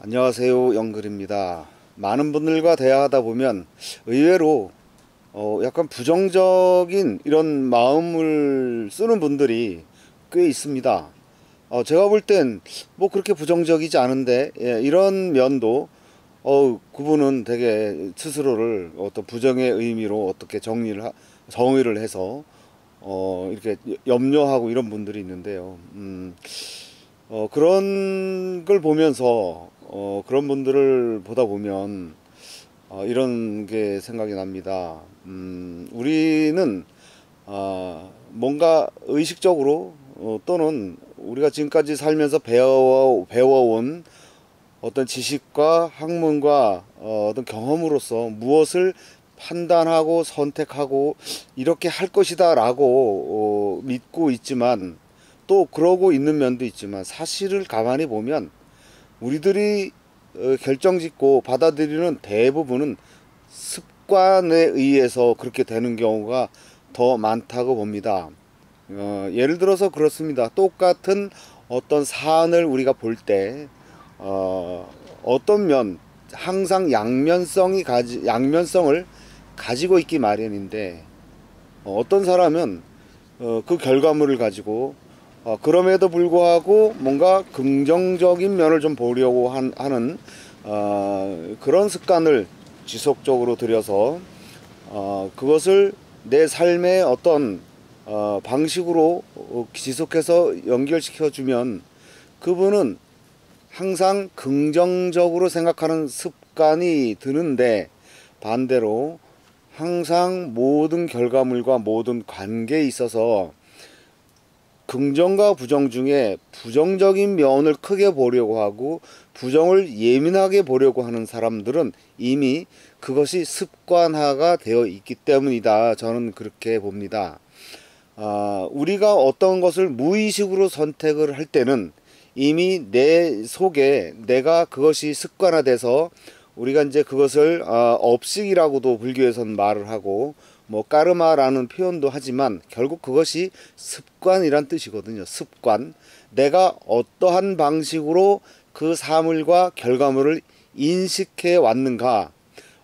안녕하세요, 영글입니다. 많은 분들과 대화하다 보면 의외로 약간 부정적인 이런 마음을 쓰는 분들이 꽤 있습니다. 제가 볼 땐 뭐 그렇게 부정적이지 않은데, 이런 면도 그분은 되게 스스로를 어떤 부정의 의미로 어떻게 정의를 해서 이렇게 염려하고 이런 분들이 있는데요. 그런 걸 보면서 그런 분들을 보다 보면 이런 게 생각이 납니다. 우리는 뭔가 의식적으로 또는 우리가 지금까지 살면서 배워온 어떤 지식과 학문과 어떤 경험으로서 무엇을 판단하고 선택하고 이렇게 할 것이다 라고 믿고 있지만, 또 그러고 있는 면도 있지만, 사실을 가만히 보면 우리들이 결정짓고 받아들이는 대부분은 습관에 의해서 그렇게 되는 경우가 더 많다고 봅니다. 예를 들어서 그렇습니다. 똑같은 어떤 사안을 우리가 볼 때, 어떤 면, 항상 양면성을 가지고 있기 마련인데, 어떤 사람은 그 결과물을 가지고 그럼에도 불구하고 뭔가 긍정적인 면을 좀 보려고 하는 그런 습관을 지속적으로 들여서 그것을 내 삶의 어떤 방식으로 지속해서 연결시켜 주면, 그분은 항상 긍정적으로 생각하는 습관이 드는데, 반대로 항상 모든 결과물과 모든 관계에 있어서 긍정과 부정 중에 부정적인 면을 크게 보려고 하고 부정을 예민하게 보려고 하는 사람들은 이미 그것이 습관화가 되어 있기 때문이다. 저는 그렇게 봅니다. 우리가 어떤 것을 무의식으로 선택을 할 때는 이미 내 속에 내가 그것이 습관화돼서, 우리가 이제 그것을 업식이라고도 불교에서는 말을 하고 뭐 까르마라는 표현도 하지만, 결국 그것이 습관이란 뜻이거든요. 습관. 내가 어떠한 방식으로 그 사물과 결과물을 인식해 왔는가,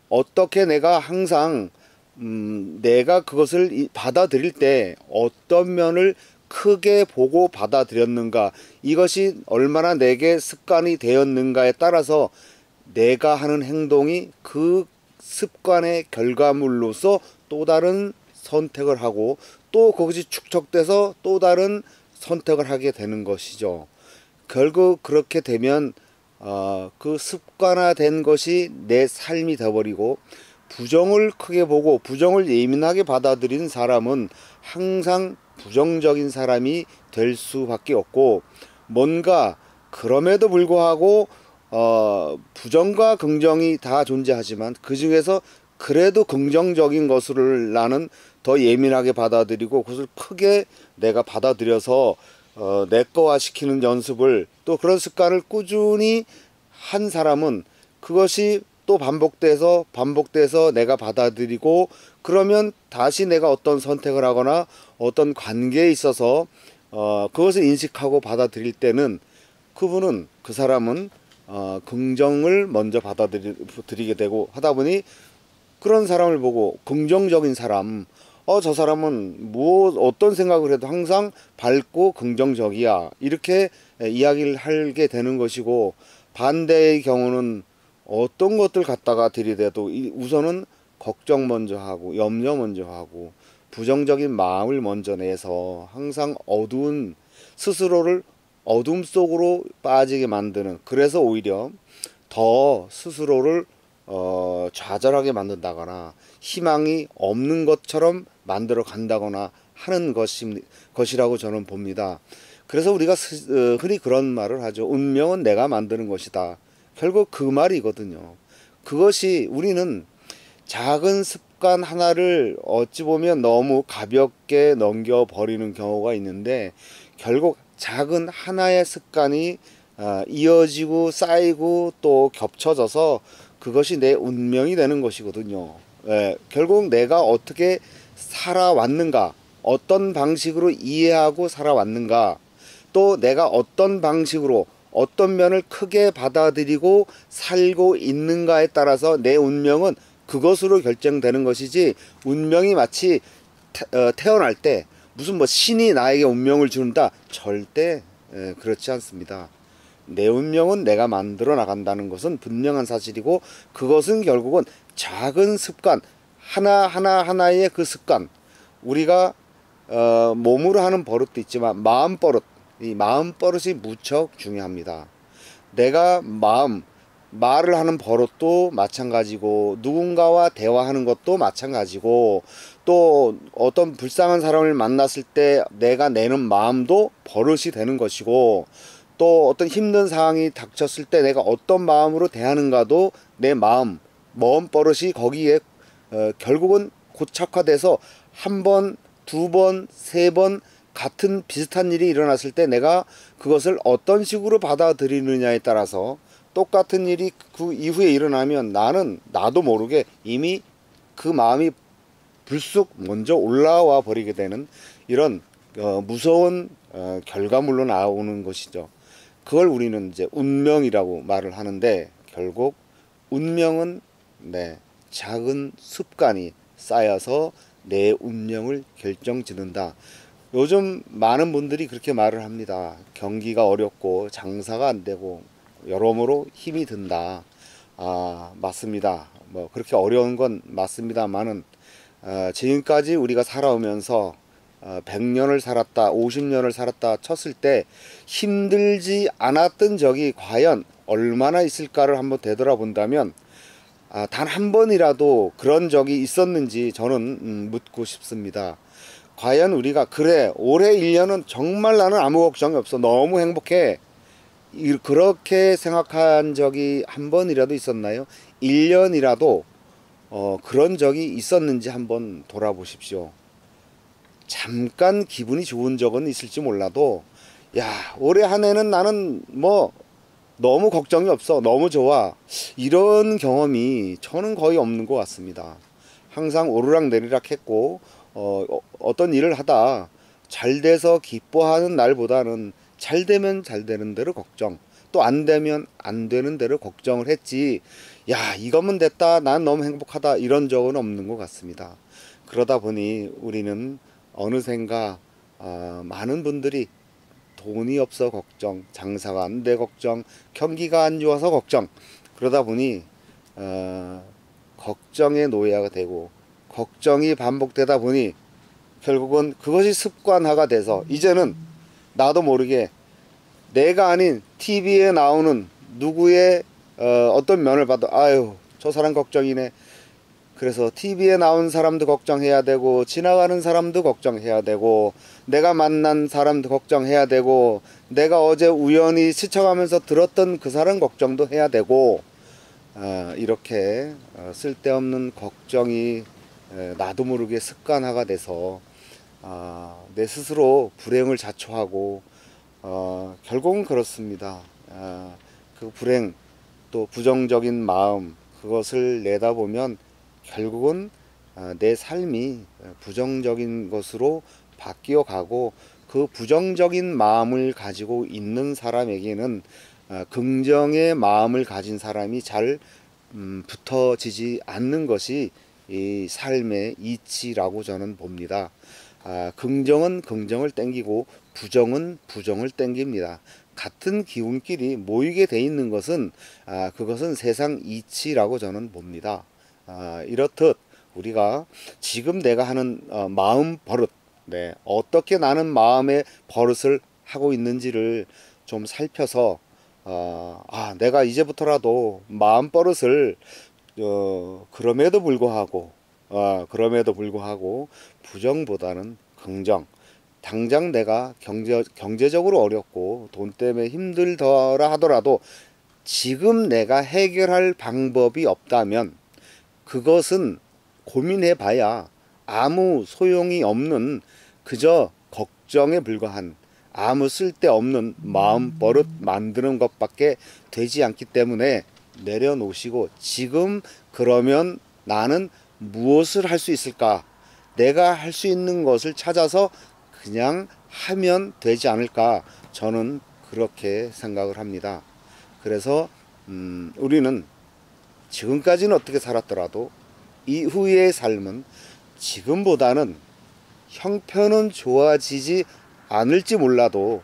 어떻게 내가 항상 내가 그것을 받아들일 때 어떤 면을 크게 보고 받아들였는가, 이것이 얼마나 내게 습관이 되었는가에 따라서 내가 하는 행동이 그 습관의 결과물로서 또 다른 선택을 하고, 또 그것이 축적돼서 또 다른 선택을 하게 되는 것이죠. 결국 그렇게 되면 그 습관화된 것이 내 삶이 되어버리고, 부정을 크게 보고 부정을 예민하게 받아들이는 사람은 항상 부정적인 사람이 될 수밖에 없고, 뭔가 그럼에도 불구하고 부정과 긍정이 다 존재하지만 그 중에서 그래도 긍정적인 것을 나는 더 예민하게 받아들이고 그것을 크게 내가 받아들여서 내 거화 시키는 연습을, 또 그런 습관을 꾸준히 한 사람은 그것이 또 반복돼서 내가 받아들이고, 그러면 다시 내가 어떤 선택을 하거나 어떤 관계에 있어서 그것을 인식하고 받아들일 때는, 그 사람은 긍정을 먼저 받아들이게 되고 하다 보니, 그런 사람을 보고 긍정적인 사람, 저 사람은 어떤 생각을 해도 항상 밝고 긍정적이야, 이렇게 이야기를 하게 되는 것이고, 반대의 경우는 어떤 것들 갖다가 들이대도 우선은 걱정 먼저 하고 염려 먼저 하고 부정적인 마음을 먼저 내서 항상 스스로를 어둠 속으로 빠지게 만드는, 그래서 오히려 더 스스로를 좌절하게 만든다거나 희망이 없는 것처럼 만들어 간다거나 하는 것이라고 저는 봅니다. 그래서 우리가 흔히 그런 말을 하죠. 운명은 내가 만드는 것이다. 결국 그 말이거든요. 그것이, 우리는 작은 습관 하나를 어찌 보면 너무 가볍게 넘겨버리는 경우가 있는데, 결국 작은 하나의 습관이 이어지고 쌓이고 또 겹쳐져서 그것이 내 운명이 되는 것이거든요. 결국 내가 어떻게 살아왔는가, 어떤 방식으로 이해하고 살아왔는가, 또 내가 어떤 방식으로 어떤 면을 크게 받아들이고 살고 있는가에 따라서 내 운명은 그것으로 결정되는 것이지, 운명이 마치 태어날 때 무슨 뭐 신이 나에게 운명을 주는다, 절대 그렇지 않습니다. 내 운명은 내가 만들어 나간다는 것은 분명한 사실이고, 그것은 결국은 작은 습관 하나하나의 그 습관, 우리가 몸으로 하는 버릇도 있지만 마음 버릇, 이 마음 버릇이 무척 중요합니다. 내가 말을 하는 버릇도 마찬가지고, 누군가와 대화하는 것도 마찬가지고, 또 어떤 불쌍한 사람을 만났을 때 내가 내는 마음도 버릇이 되는 것이고, 또 어떤 힘든 상황이 닥쳤을 때 내가 어떤 마음으로 대하는가도 내 마음 버릇이 거기에 결국은 고착화돼서 한 번, 두 번, 세 번 같은 비슷한 일이 일어났을 때 내가 그것을 어떤 식으로 받아들이느냐에 따라서, 똑같은 일이 그 이후에 일어나면 나도 모르게 이미 그 마음이 불쑥 먼저 올라와 버리게 되는 이런 무서운 결과물로 나오는 것이죠. 그걸 우리는 이제 운명이라고 말을 하는데, 결국 운명은 작은 습관이 쌓여서 내 운명을 결정짓는다. 요즘 많은 분들이 그렇게 말을 합니다. 경기가 어렵고 장사가 안 되고 여러모로 힘이 든다. 맞습니다. 뭐 그렇게 어려운 건 맞습니다만은, 지금까지 우리가 살아오면서 100년을 살았다, 50년을 살았다 쳤을 때 힘들지 않았던 적이 과연 얼마나 있을까를 한번 되돌아본다면, 단 한 번이라도 그런 적이 있었는지 저는 묻고 싶습니다. 과연 우리가 그래, 올해 1년은 정말 나는 아무 걱정이 없어, 너무 행복해, 그렇게 생각한 적이 한 번이라도 있었나요? 1년이라도 그런 적이 있었는지 한번 돌아보십시오. 잠깐 기분이 좋은 적은 있을지 몰라도, 야, 올해 한 해는 나는 뭐 너무 걱정이 없어, 너무 좋아, 이런 경험이 저는 거의 없는 것 같습니다. 항상 오르락내리락 했고, 어떤 일을 하다 잘 돼서 기뻐하는 날보다는 잘 되면 잘 되는 대로 걱정, 또 안 되면 안 되는 대로 걱정을 했지, 야, 이거면 됐다, 난 너무 행복하다, 이런 적은 없는 것 같습니다. 그러다 보니 우리는 어느샌가 많은 분들이 돈이 없어 걱정, 장사가 안 돼 걱정, 경기가 안 좋아서 걱정, 그러다 보니 걱정의 노예가 되고, 걱정이 반복되다 보니 결국은 그것이 습관화가 돼서 이제는 나도 모르게 내가 아닌 TV에 나오는 누구의 어떤 면을 봐도 아유, 저 사람 걱정이네. 그래서 TV에 나온 사람도 걱정해야 되고, 지나가는 사람도 걱정해야 되고, 내가 만난 사람도 걱정해야 되고, 내가 어제 우연히 스쳐가면서 들었던 그 사람 걱정도 해야 되고, 이렇게 쓸데없는 걱정이 나도 모르게 습관화가 돼서 내 스스로 불행을 자초하고, 결국은 그렇습니다. 그 불행, 또 부정적인 마음, 그것을 내다보면 결국은 내 삶이 부정적인 것으로 바뀌어 가고, 그 부정적인 마음을 가지고 있는 사람에게는 긍정의 마음을 가진 사람이 잘 붙어지지 않는 것이 이 삶의 이치라고 저는 봅니다. 긍정은 긍정을 땡기고 부정은 부정을 땡깁니다. 같은 기운끼리 모이게 돼 있는 것은 그것은 세상 이치라고 저는 봅니다. 이렇듯 우리가 지금 내가 하는 마음 버릇, 어떻게 나는 마음의 버릇을 하고 있는지를 좀 살펴서 내가 이제부터라도 마음 버릇을 그럼에도 불구하고 부정보다는 긍정, 당장 내가 경제적으로 어렵고 돈 때문에 힘들더라 하더라도 지금 내가 해결할 방법이 없다면 그것은 고민해 봐야 아무 소용이 없는, 그저 걱정에 불과한 아무 쓸데없는 마음 버릇 만드는 것밖에 되지 않기 때문에 내려놓으시고, 지금 그러면 나는 무엇을 할 수 있을까, 내가 할 수 있는 것을 찾아서 그냥 하면 되지 않을까, 저는 그렇게 생각을 합니다. 그래서 우리는 지금까지는 어떻게 살았더라도 이후의 삶은 지금보다는 형편은 좋아지지 않을지 몰라도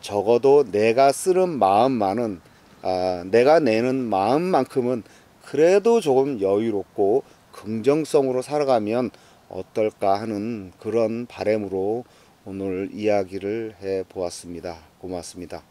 적어도 내가 쓰는 마음만은 내가 내는 마음만큼은 그래도 조금 여유롭고 긍정성으로 살아가면 어떨까 하는 그런 바람으로 오늘 이야기를 해 보았습니다. 고맙습니다.